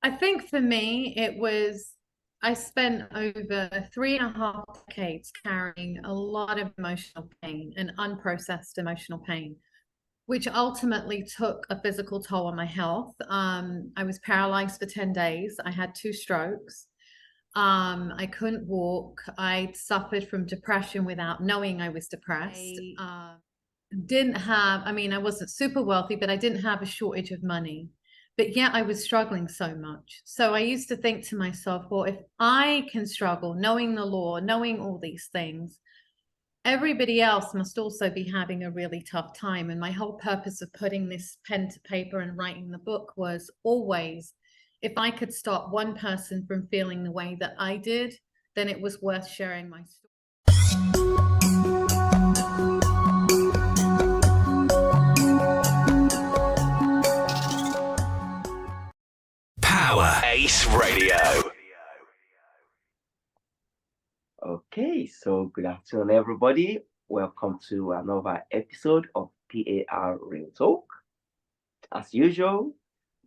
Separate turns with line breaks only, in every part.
I think for me, I spent over 3.5 decades carrying a lot of emotional pain and unprocessed emotional pain, which ultimately took a physical toll on my health. I was paralyzed for 10 days. I had 2 strokes. I couldn't walk. I suffered from depression without knowing I was depressed. Didn't have, I mean, I wasn't super wealthy, but I didn't have a shortage of money. But yet I was struggling so much. So I used to think to myself, well, if I can struggle, knowing the law, knowing all these things, everybody else must also be having a really tough time. And my whole purpose of putting this pen to paper and writing the book was always, if I could stop one person from feeling the way that I did, then it was worth sharing my story.
Power Ace Radio.
Okay, so good afternoon, everybody. Welcome to another episode of PAR Real Talk. As usual,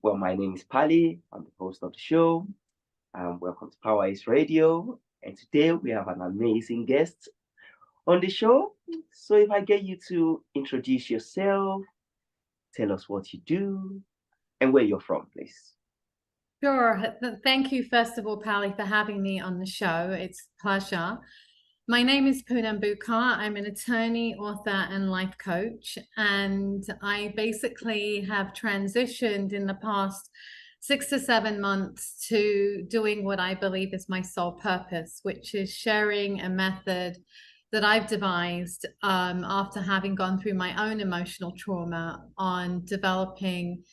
well, my name is Pali. I'm the host of the show. Welcome to Power Ace Radio. And today we have an amazing guest on the show. So if I get you to introduce yourself, tell us what you do, and where you're from, please.
Sure. Thank you, first of all, Pali, for having me on the show. It's a pleasure. My name is Poonam Bhuchar. I'm an attorney, author, and life coach. And I basically have transitioned in the past 6 to 7 months to doing what I believe is my sole purpose, which is sharing a method that I've devised after having gone through my own emotional trauma on developing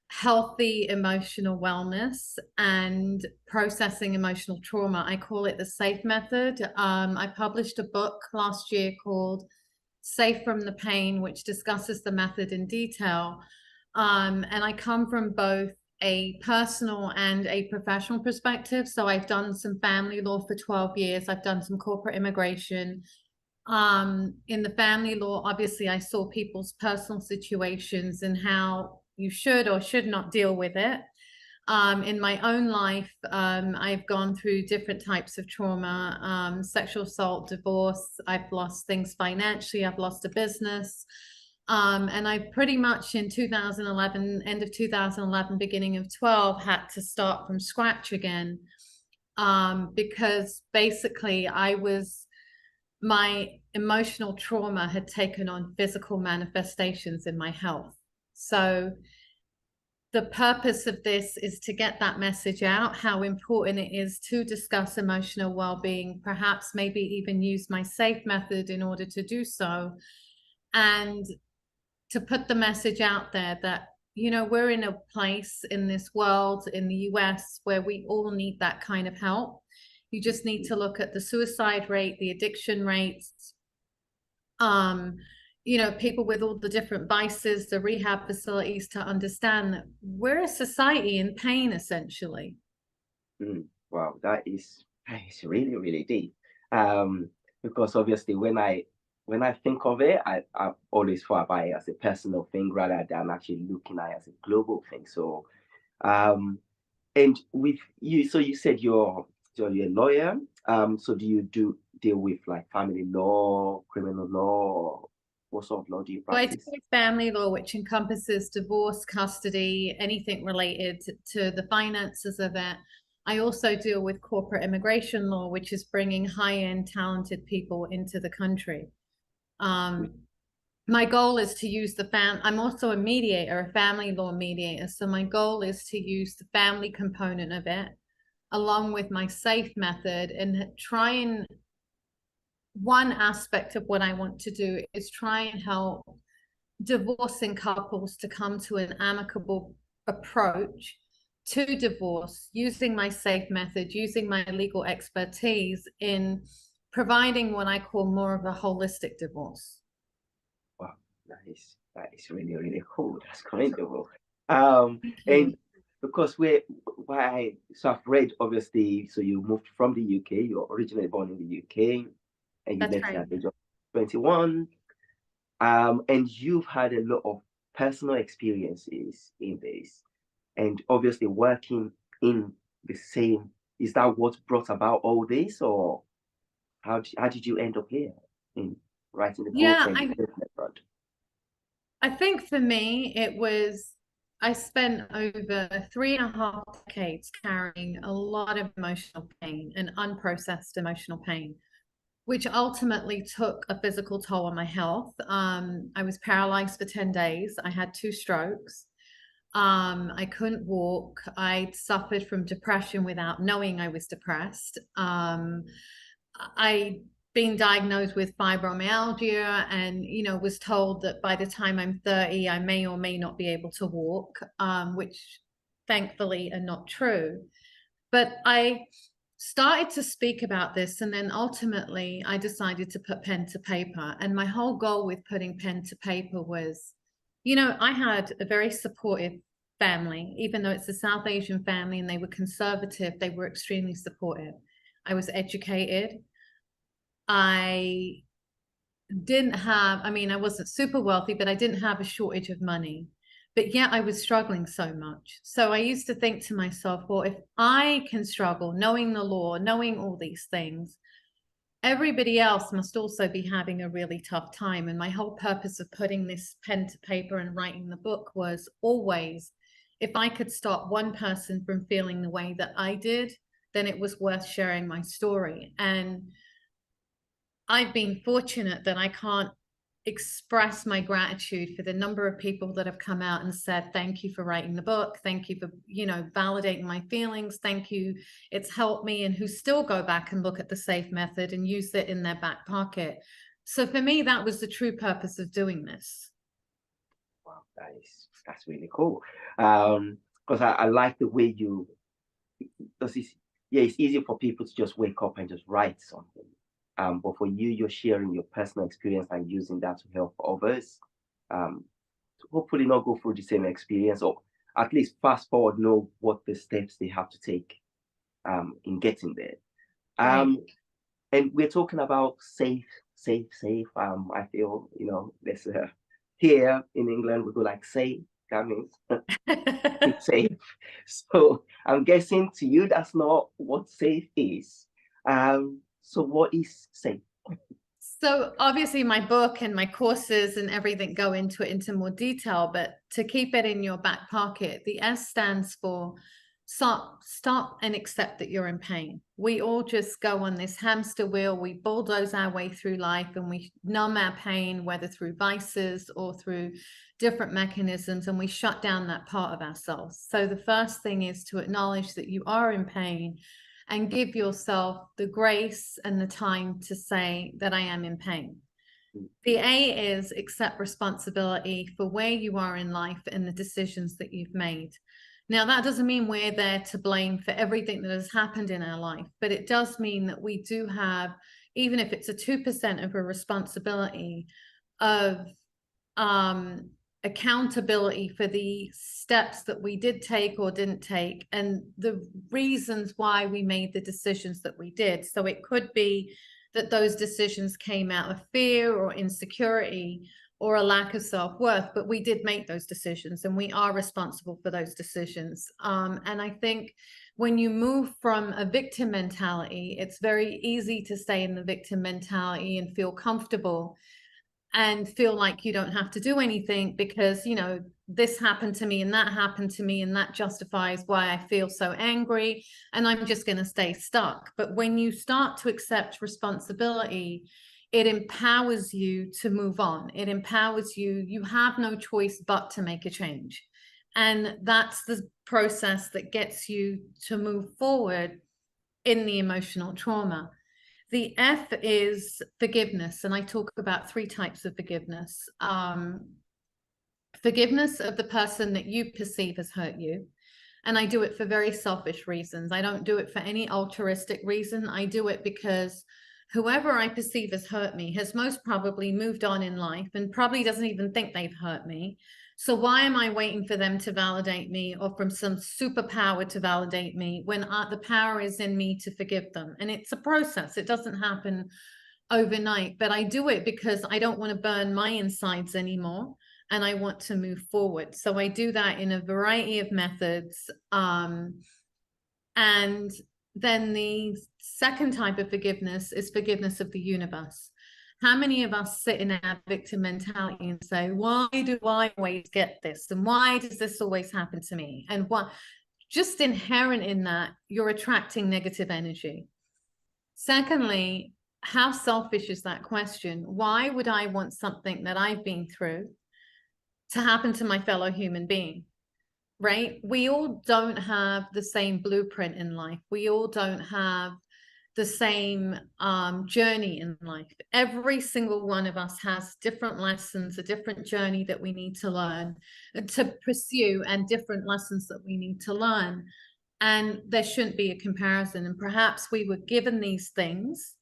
healthy emotional wellness and processing emotional trauma. I call it the SAFE method. I published a book last year called Safe from the Pain, which discusses the method in detail. And I come from both a personal and a professional perspective. So I've done some family law for 12 years. I've done some corporate immigration. In the family law, obviously, I saw people's personal situations and how you should or should not deal with it. In my own life, I've gone through different types of trauma, sexual assault, divorce. I've lost things financially. I've lost a business. And I pretty much in 2011, end of 2011, beginning of 12, had to start from scratch again. Because basically my emotional trauma had taken on physical manifestations in my health. So the purpose of this is to get that message out, how important it is to discuss emotional well-being, perhaps maybe even use my SAFE method in order to do so, and to put the message out there that, you know, we're in a place in this world, in the US, where we all need that kind of help. You just need to look at the suicide rate, the addiction rates, you know, people with all the different vices, the rehab facilities, to understand that we're a society in pain, essentially.
Wow, that is really, really deep. Because obviously when I think of it, I always thought about it as a personal thing rather than actually looking at it as a global thing. So and with you, so you said you're a lawyer. So do you deal with like family law, criminal law? What sort of law do you
So I do
practice?
family law, which encompasses divorce, custody, anything related to the finances of it. I also deal with corporate immigration law, which is bringing high-end talented people into the country. My goal is to use I'm also a mediator, a family law mediator. So my goal is to use the family component of it along with my SAFE method and one aspect of what I want to do is try and help divorcing couples to come to an amicable approach to divorce using my SAFE method, using my legal expertise in providing what I call more of a holistic divorce.
Wow, that is really, really cool. That's commendable. And because so I've read obviously, so you moved from the UK, you're originally born in the UK, and you
That's
left
right.
at the age of 21. And you've had a lot of personal experiences in this, and obviously working in the same? Is that what brought about all this, or how did you end up here in writing the book
Yeah,
and the business method?
I think for me, I spent over 3.5 decades carrying a lot of emotional pain and unprocessed emotional pain, which ultimately took a physical toll on my health. I was paralyzed for 10 days. I had 2 strokes. I couldn't walk. I suffered from depression without knowing I was depressed. I been diagnosed with fibromyalgia and was told that by the time I'm 30 I may or may not be able to walk, which thankfully are not true. But I started to speak about this, and then ultimately I decided to put pen to paper. And my whole goal with putting pen to paper was, I had a very supportive family. Even though it's a South Asian family and they were conservative, they were extremely supportive. I was educated. I didn't have, I mean, I wasn't super wealthy, but I didn't have a shortage of money. But yet I was struggling so much. So I used to think to myself, well, if I can struggle, knowing the law, knowing all these things, everybody else must also be having a really tough time. And my whole purpose of putting this pen to paper and writing the book was always, if I could stop one person from feeling the way that I did, then it was worth sharing my story. And I've been fortunate that I can't express my gratitude for the number of people that have come out and said, thank you for writing the book. Thank you for, validating my feelings. Thank you. It's helped me. And who still go back and look at the SAFE method and use it in their back pocket. So for me, that was the true purpose of doing this.
Wow, that's really cool. Because I like the way you, because it's easy for people to just wake up and just write something. But for you, you're sharing your personal experience and using that to help others. To hopefully not go through the same experience, or at least fast forward, know what the steps they have to take in getting there.
Right.
And we're talking about safe, safe, safe. I feel, there's here in England we go like safe. That means it's safe. So I'm guessing to you that's not what safe is. So what is safe?
So obviously my book and my courses and everything go into it into more detail, but to keep it in your back pocket, the S stands for stop and accept that you're in pain. We all just go on this hamster wheel. We bulldoze our way through life and we numb our pain, whether through vices or through different mechanisms, and we shut down that part of ourselves. So the first thing is to acknowledge that you are in pain and give yourself the grace and the time to say that I am in pain. The A is accept responsibility for where you are in life and the decisions that you've made. Now, that doesn't mean we're there to blame for everything that has happened in our life, but it does mean that we do have, even if it's a 2% of a responsibility of accountability for the steps that we did take or didn't take and the reasons why we made the decisions that we did. So it could be that those decisions came out of fear or insecurity or a lack of self-worth, but we did make those decisions and we are responsible for those decisions. And I think when you move from a victim mentality, it's very easy to stay in the victim mentality and feel comfortable and feel like you don't have to do anything because, this happened to me and that happened to me and that justifies why I feel so angry and I'm just going to stay stuck. But when you start to accept responsibility, it empowers you to move on. It empowers you. You have no choice but to make a change. And that's the process that gets you to move forward in the emotional trauma. The F is forgiveness, and I talk about 3 types of forgiveness. Forgiveness of the person that you perceive has hurt you. And I do it for very selfish reasons. I don't do it for any altruistic reason. I do it because whoever I perceive has hurt me has most probably moved on in life and probably doesn't even think they've hurt me. So why am I waiting for them to validate me or from some superpower to validate me when the power is in me to forgive them? And it's a process. It doesn't happen overnight, but I do it because I don't want to burn my insides anymore and I want to move forward. So I do that in a variety of methods. And then the second type of forgiveness is forgiveness of the universe. How many of us sit in our victim mentality and say, why do I always get this? And why does this always happen to me? And what, just inherent in that, you're attracting negative energy. Secondly, how selfish is that question? Why would I want something that I've been through to happen to my fellow human being? Right? We all don't have the same blueprint in life. We all don't have the same journey in life. Every single one of us has different lessons, a different journey that we need to learn, to pursue, and different lessons that we need to learn. And there shouldn't be a comparison. And perhaps we were given these things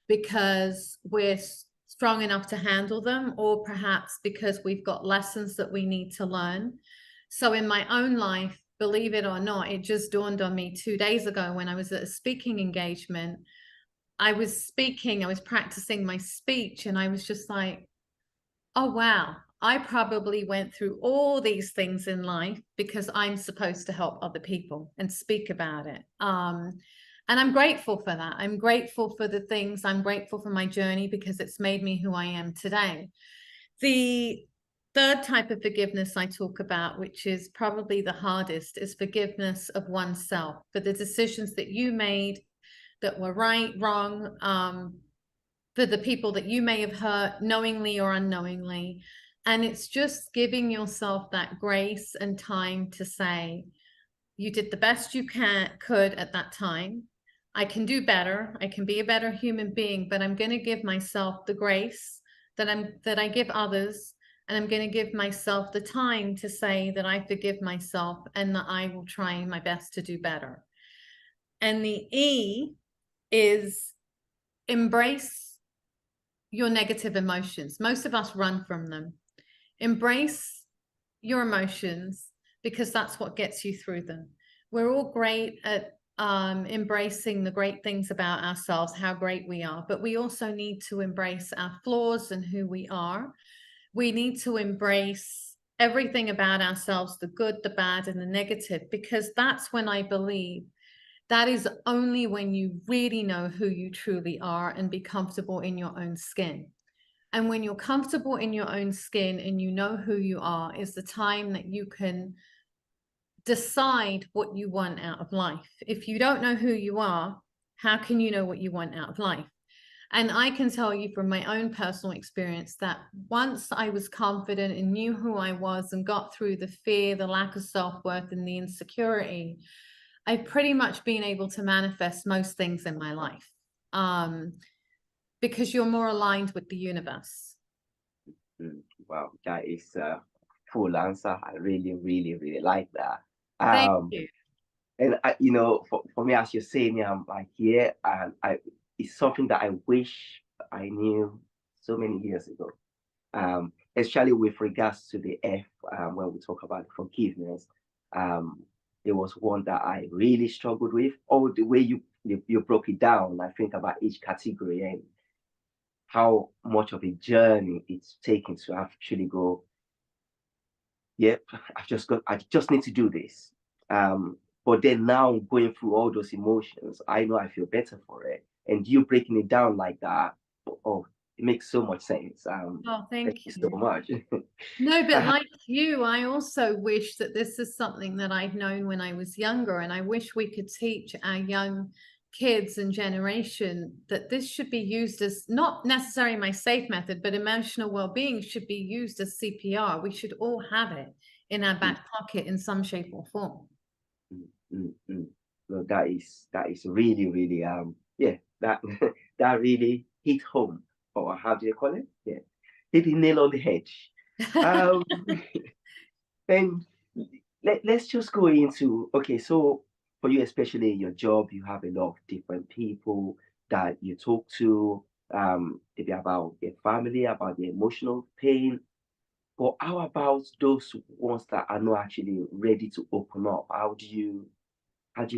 because we're strong enough to handle them, or perhaps because we've got lessons that we need to learn. So in my own life, believe it or not, it just dawned on me 2 days ago when I was at a speaking engagement. I was speaking, I was practicing my speech, and I was just like, oh, wow, I probably went through all these things in life because I'm supposed to help other people and speak about it. And I'm grateful for that. I'm grateful for the things. I'm grateful for my journey because it's made me who I am today. The third type of forgiveness I talk about, which is probably the hardest, is forgiveness of oneself for the decisions that you made that were right, wrong, for the people that you may have hurt knowingly or unknowingly. And it's just giving yourself that grace and time to say, you did the best you could at that time. I can do better. I can be a better human being, but I'm going to give myself the grace that I give others, and I'm going to give myself the time to say that I forgive myself and that I will try my best to do better. And the E is embrace your negative emotions. Most of us run from them. Embrace your emotions because that's what gets you through them. We're all great at embracing the great things about ourselves, how great we are, but we also need to embrace our flaws and who we are. We need to embrace everything about ourselves, the good, the bad, and the negative, because that's when I believe that is only when you really know who you truly are and be comfortable in your own skin. And when you're comfortable in your own skin and you know who you are, is the time that you can decide what you want out of life. If you don't know who you are, how can you know what you want out of life? And I can tell you from my own personal experience that once I was confident and knew who I was and got through the fear, the lack of self-worth, and the insecurity, I've pretty much been able to manifest most things in my life, because you're more aligned with the universe.
Wow, that is a full answer. I really, really, really like that.
Thank you.
And for me, as you're saying, I'm like, yeah, and it's something that I wish I knew so many years ago. Especially with regards to the F, when we talk about forgiveness. There was one that I really struggled with. Oh, the way you broke it down, I think about each category and how much of a journey it's taken to actually go, yep, I just need to do this. But then now going through all those emotions, I know I feel better for it. And you breaking it down like that, oh, it makes so much sense.
Oh,
Thank
thank
you so
you.
much.
No, but
Uh,
like you, I also wish that this is something that I'd known when I was younger. And I wish we could teach our young kids and generation that this should be used as not necessarily my safe method, but emotional well-being should be used as CPR. We should all have it in our
mm,
back pocket in some shape or form.
mm. No, that is really, really yeah, that that really hit home. Or how do you call it? Yeah. Hit the nail on the head. Um and let's just go into, okay, so for you, especially in your job, you have a lot of different people that you talk to, maybe about their family, about the emotional pain. But how about those ones that are not actually ready to open up? How do you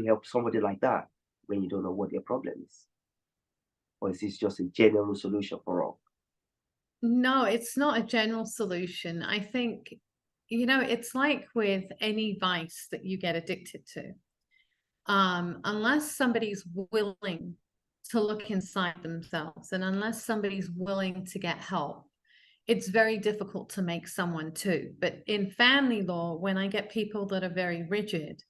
help somebody like that when you don't know what their problem is? Or is this just a general solution for all?
No, it's not a general solution. I think, it's like with any vice that you get addicted to. unless somebody's willing to look inside themselves and unless somebody's willing to get help, it's very difficult to make someone too. But in family law, when I get people that are very rigid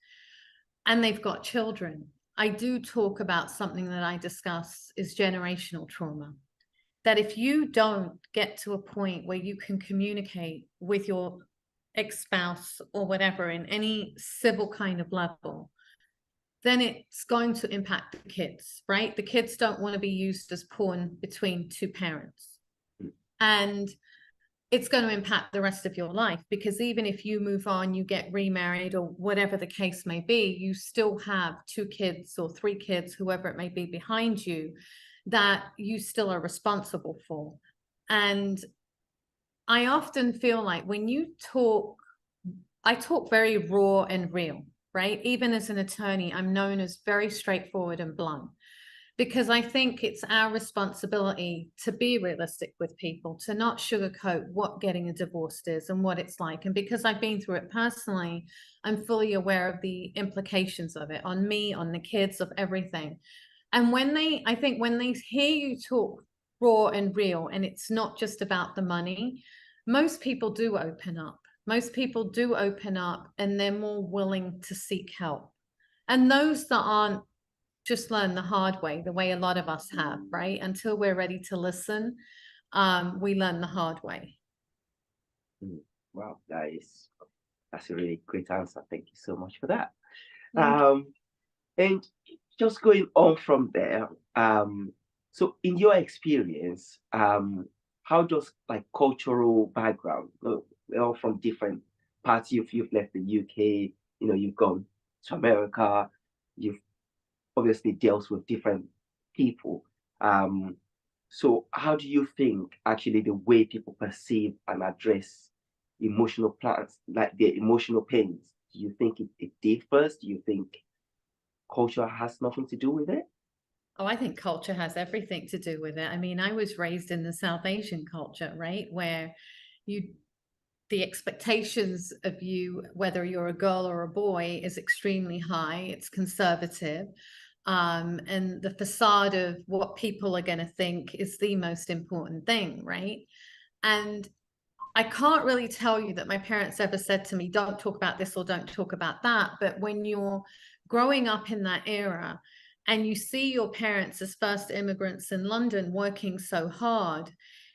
and they've got children, I do talk about something that I discuss is generational trauma. That if you don't get to a point where you can communicate with your ex-spouse or whatever in any civil kind of level, then it's going to impact the kids, right? The kids don't want to be used as pawn between two parents. And it's going to impact the rest of your life, because even if you move on, you get remarried or whatever the case may be, you still have two kids or three kids, whoever it may be behind you, that you still are responsible for. And I often feel like when you talk, I talk very raw and real, right? Even as an attorney, I'm known as very straightforward and blunt, because I think it's our responsibility to be realistic with people, to not sugarcoat what getting a divorce is and what it's like. And because I've been through it personally, I'm fully aware of the implications of it on me, on the kids, of everything. And I think when they hear you talk raw and real, and it's not just about the money, most people do open up. Most people do open up and they're more willing to seek help. And those that aren't, just learn the hard way, the way a lot of us have, right? Until we're ready to listen, we learn the hard way.
Wow, that's a really great answer. Thank you so much for that.
Mm.
And just going on from there, so in your experience, how does like cultural background, we're all from different parts. You've left the UK, you've gone to America, you've obviously dealt with different people. So how do you think actually the way people perceive and address emotional plans, like their emotional pains, do you think it differs? Do you think culture has nothing to do with it?
Oh, I think culture has everything to do with it. I mean, I was raised in the South Asian culture, right? Where the expectations of you, whether you're a girl or a boy, is extremely high. It's conservative. And the facade of what people are going to think is the most important thing, right? And I can't really tell you that my parents ever said to me, don't talk about this or don't talk about that. But when you're growing up in that era and you see your parents as first immigrants in London working so hard,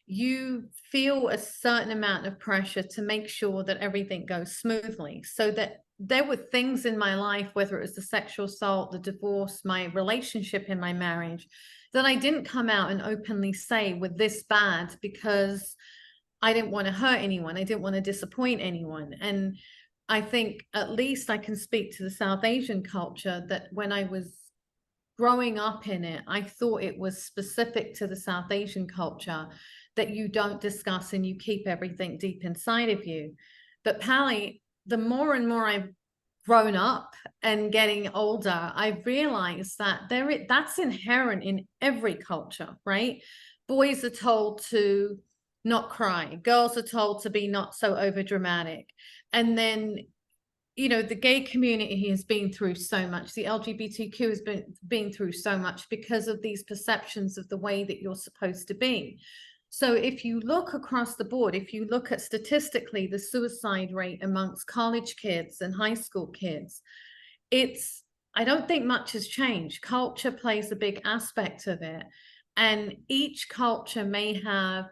you feel a certain amount of pressure to make sure that everything goes smoothly. So that there were things in my life, whether it was the sexual assault, the divorce, my relationship in my marriage, that I didn't come out and openly say were this bad, because I didn't want to hurt anyone. I didn't want to disappoint anyone. And I think at least I can speak to the South Asian culture, that when I was growing up in it, I thought it was specific to the South Asian culture that you don't discuss and you keep everything deep inside of you. But Pally, the more and more I've grown up and getting older, I've realized that that's inherent in every culture, right? Boys are told to not cry. Girls are told to be not so over dramatic. And then, the gay community has been through so much. The LGBTQ has been through so much because of these perceptions of the way that you're supposed to be. So if you look across the board, if you look at statistically the suicide rate amongst college kids and high school kids, I don't think much has changed. Culture plays a big aspect of it. And each culture may have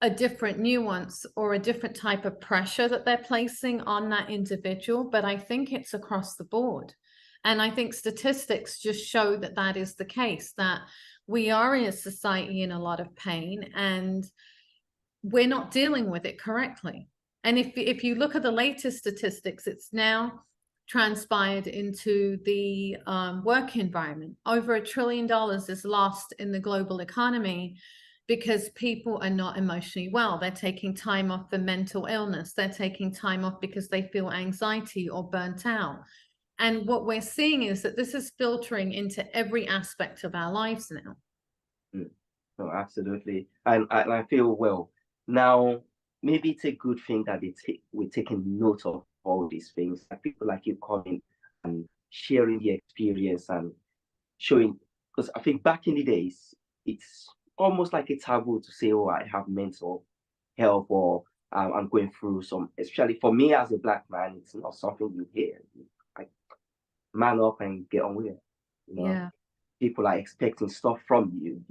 a different nuance or a different type of pressure that they're placing on that individual, but I think it's across the board. And I think statistics just show that that is the case, that we are in a society in a lot of pain and we're not dealing with it correctly. And if you look at the latest statistics, it's now transpired into the work environment. Over $1 trillion is lost in the global economy because people are not emotionally well. They're taking time off for mental illness. They're taking time off because they feel anxiety or burnt out. And what we're seeing is that this is filtering into every aspect of our lives now.
No, absolutely. And I feel, well, now maybe it's a good thing that we're taking note of all these things. Like people like you coming and sharing the experience and showing, because I think back in the days, it's almost like a taboo to say, oh, I have mental health, or I'm going through some, especially for me as a black man, it's not something you hear. Like, man up and get on with it. You know,
Yeah.
people are expecting stuff from you.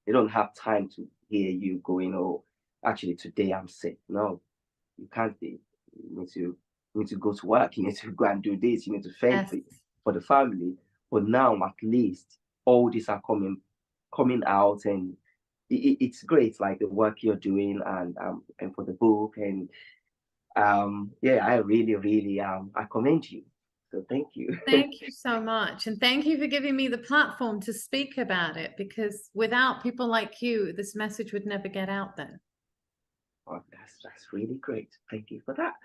They don't have time to hear you going, oh, actually today I'm sick. No, you can't be. You need to go to work. You need to go and do this. You need to fend
Yes.
for the family. But now at least all these are coming out, and it's great. Like the work you're doing, and for the book, and yeah, I really really I commend you. So thank you.
Thank you so much. And thank you for giving me the platform to speak about it, because without people like you, this message would never get out there.
Oh, that's really great. Thank you for that.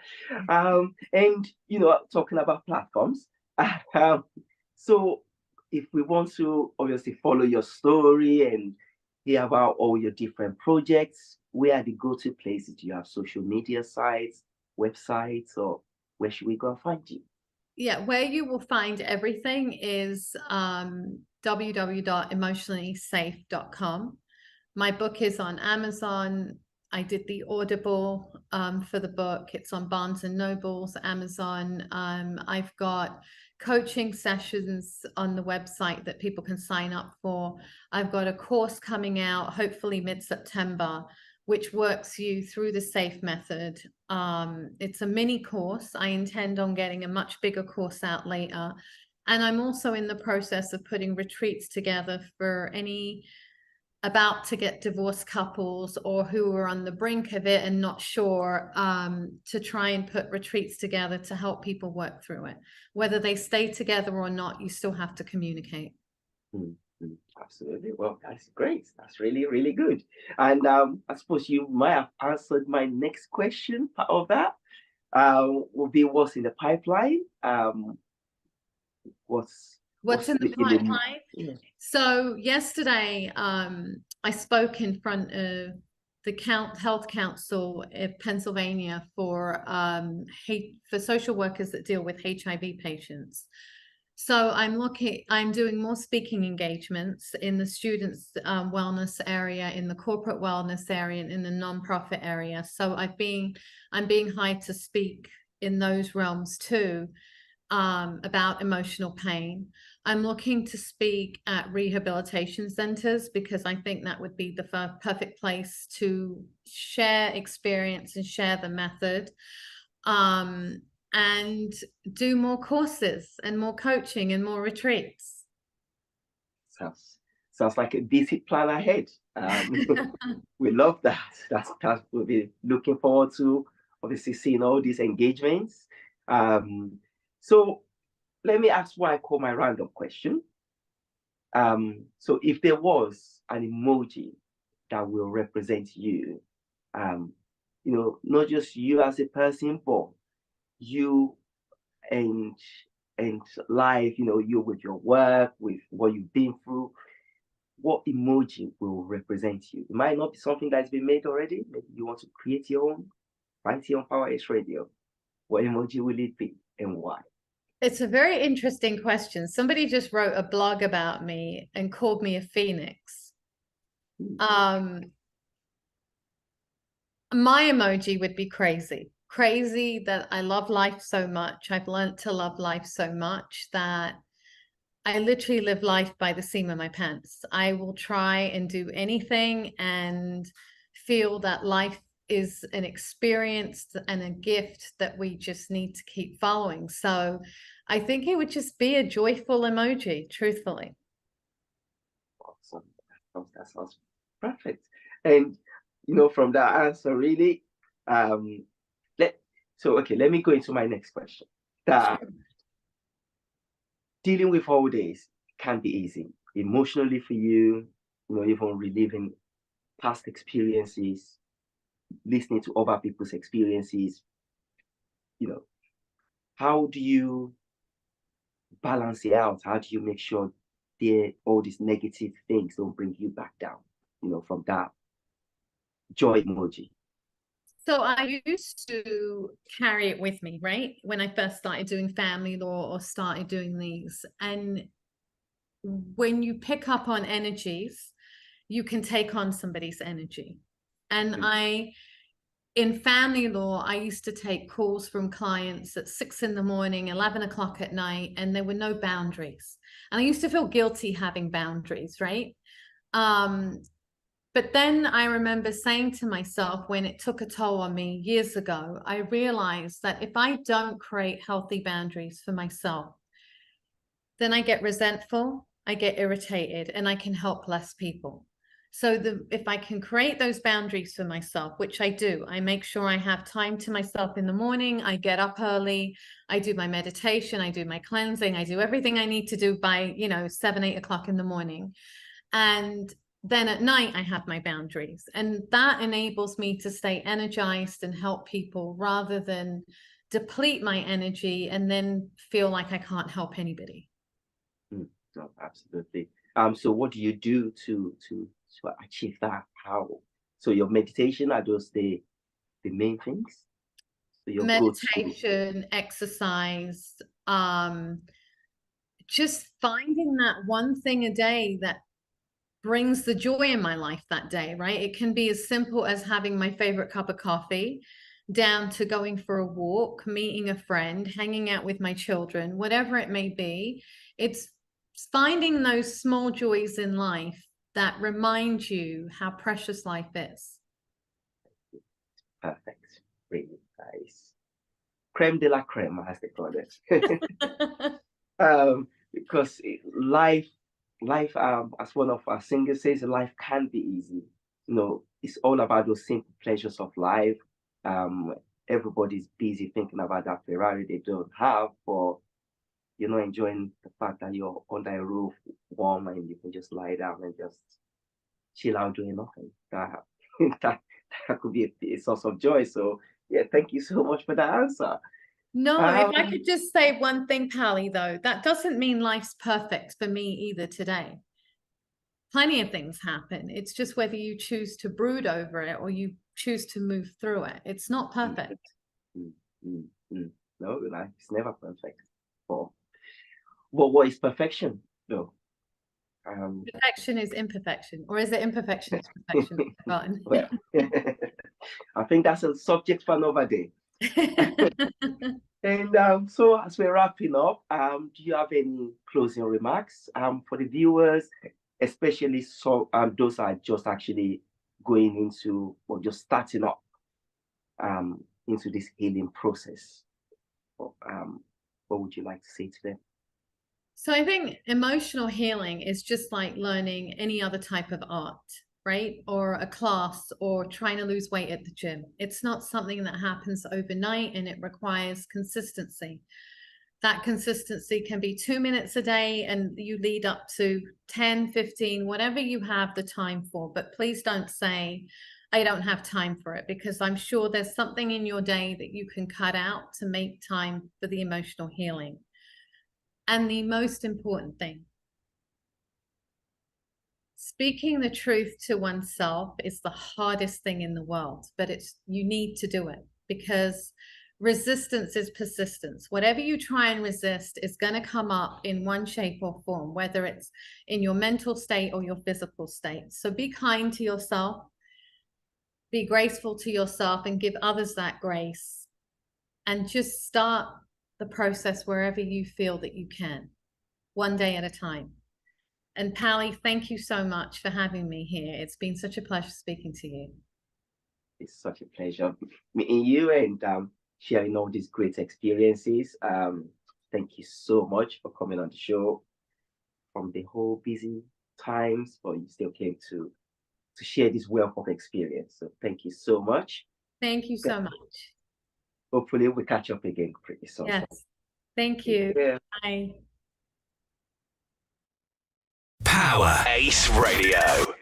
And talking about platforms, um, so if we want to obviously follow your story and hear about all your different projects, where are the go-to places? Do you have social media sites, websites, or where should we go and find you?
Yeah, where you will find everything is www.emotionallysafe.com. My book is on Amazon. I did the Audible for the book. It's on Barnes and Nobles, Amazon. I've got coaching sessions on the website that people can sign up for. I've got a course coming out, hopefully mid-September, which works you through the SAFE method. It's a mini course. I intend on getting a much bigger course out later. And I'm also in the process of putting retreats together for any about to get divorced couples or who are on the brink of it and not sure, to try and put retreats together to help people work through it. Whether they stay together or not, you still have to communicate.
Mm, absolutely. Well, that's great. That's really, really good. And I suppose you might have answered my next question. Part of that will be what's in the pipeline.
What's
What's
in the
in the
pipeline?
yeah.
So yesterday, I spoke in front of the Health Council of Pennsylvania for social workers that deal with HIV patients. So I'm doing more speaking engagements in the students' wellness area, in the corporate wellness area, and in the nonprofit area. So I'm being hired to speak in those realms too, about emotional pain. I'm looking to speak at rehabilitation centers because I think that would be the perfect place to share experience and share the method, and do more courses and more coaching and more retreats.
Sounds like a busy plan ahead. We love that. That's we'll be looking forward to obviously seeing all these engagements. So let me ask what I call my random question. So if there was an emoji that will represent you, um, not just you as a person, but you and and life, you with your work, with what you've been through, what emoji will represent you? It might not be something that's been made already. Maybe you want to create your own, right here on Power H Radio. What emoji will it be and why?
It's a very interesting question. Somebody just wrote a blog about me and called me a phoenix.
Hmm.
My emoji would be crazy. Crazy that I love life so much. I've learned to love life so much that I literally live life by the seam of my pants. I will try and do anything and feel that life is an experience and a gift that we just need to keep following. So I think it would just be a joyful emoji, truthfully.
Awesome. That sounds perfect. And from that answer, really, um, let me go into my next question. That dealing with all this can be easy emotionally for you, even reliving past experiences, listening to other people's experiences, you know, how do you balance it out? How do you make sure all these negative things don't bring you back down, from that joy emoji?
So I used to carry it with me, right? When I first started doing family law or started doing these. And when you pick up on energies, you can take on somebody's energy. And in family law, I used to take calls from clients at 6 in the morning, 11 o'clock at night, and there were no boundaries. And I used to feel guilty having boundaries, right? But then I remember saying to myself, when it took a toll on me years ago, I realized that if I don't create healthy boundaries for myself, then I get resentful, I get irritated, and I can help less people. So if I can create those boundaries for myself, which I do, I make sure I have time to myself in the morning, I get up early, I do my meditation, I do my cleansing, I do everything I need to do by, 7, 8 o'clock in the morning. And then at night, I have my boundaries. And that enables me to stay energized and help people rather than deplete my energy and then feel like I can't help anybody.
No, absolutely. So what do you do to achieve that? How? So your meditation, are those the main things? So your
Meditation, exercise, just finding that one thing a day that brings the joy in my life that day, right? It can be as simple as having my favorite cup of coffee, down to going for a walk, meeting a friend, hanging out with my children, whatever it may be. It's finding those small joys in life that remind you how precious life is.
Perfect. Really nice. Creme de la creme, as they call it. Because life, as one of our singers says, life can be easy. It's all about those simple pleasures of life. Everybody's busy thinking about that Ferrari they don't have, but you're not enjoying the fact that you're under a roof, warm, and you can just lie down and just chill out doing nothing. That could be a source of joy. So yeah, thank you so much for that answer.
No, if I could just say one thing, Pally, though, that doesn't mean life's perfect for me either today. Plenty of things happen. It's just whether you choose to brood over it or you choose to move through it. It's not perfect.
No, it's never perfect. Well, what is perfection, though?
Perfection is imperfection, or is it imperfection is perfection?
Well, I think that's a subject for another day. And so as we're wrapping up, do you have any closing remarks for the viewers, especially those are just actually going into or just starting up into this healing process? What would you like to say to them?
So I think emotional healing is just like learning any other type of art, right? Or a class or trying to lose weight at the gym. It's not something that happens overnight and it requires consistency. That consistency can be 2 minutes a day and you lead up to 10, 15, whatever you have the time for. But please don't say, I don't have time for it, because I'm sure there's something in your day that you can cut out to make time for the emotional healing. And the most important thing, speaking the truth to oneself is the hardest thing in the world, but you need to do it, because resistance is persistence. Whatever you try and resist is going to come up in one shape or form, whether it's in your mental state or your physical state. So be kind to yourself, be graceful to yourself, and give others that grace, and just start the process wherever you feel that you can, one day at a time. And Pally, thank you so much for having me here. It's been such a pleasure speaking to you.
It's such a pleasure meeting you and sharing all these great experiences. Thank you so much for coming on the show from the whole busy times, but you still came to share this wealth of experience. So thank you so much.
Thank you so much.
Hopefully we'll catch up again pretty soon.
Yes. Thank you.
Yeah.
Bye.
Power Ace Radio.